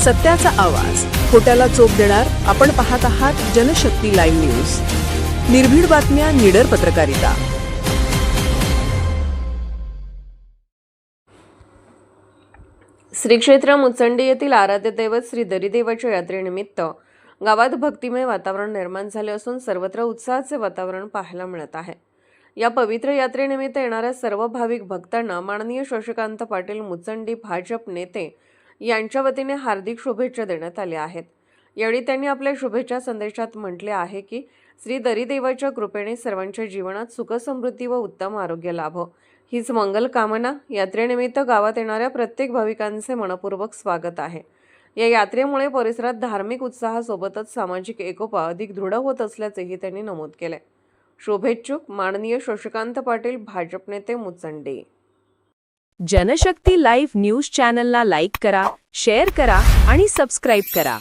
सत्याचा आवाज, खोट्याला चोप देणार. आपण पाहत आहात जनशक्ती लाईव्ह न्यूज. निर्भीड बातम्या, निडर पत्रकारिता. श्री क्षेत्र मुचंडी येथील आराध्य दैवत श्री दरिदेवाच्या यात्रेनिमित्त गावात भक्तिमय वातावरण निर्माण झाले असून सर्वत्र उत्साहाचे वातावरण पाहायला मिळत आहे. या पवित्र यात्रेनिमित्त येणाऱ्या सर्व भाविक भक्तांना माननीय शशिकांत पाटील मुचंडी भाजप नेते यांच्या वतीने हार्दिक शुभेच्छा देण्यात आल्या आहेत. यावेळी त्यांनी आपल्या शुभेच्छा संदेशात म्हटले आहे की श्री दरिदेवाच्या कृपेने सर्वांच्या जीवनात सुख समृद्धी व उत्तम आरोग्य लाभो हीच मंगल कामना. यात्रेनिमित्त गावात येणाऱ्या प्रत्येक भाविकांचे मनपूर्वक स्वागत आहे. या यात्रेमुळे परिसरात धार्मिक उत्साहासोबतच सामाजिक एकोपा अधिक दृढ होत असल्याचेही त्यांनी नमूद केले. शुभेच्छुक माननीय शशिकांत पाटील, भाजप नेते, मुचंडी. जनशक्ती लाईव्ह न्यूज चॅनलला लाईक करा, शेअर करा आणि सबस्क्राईब करा.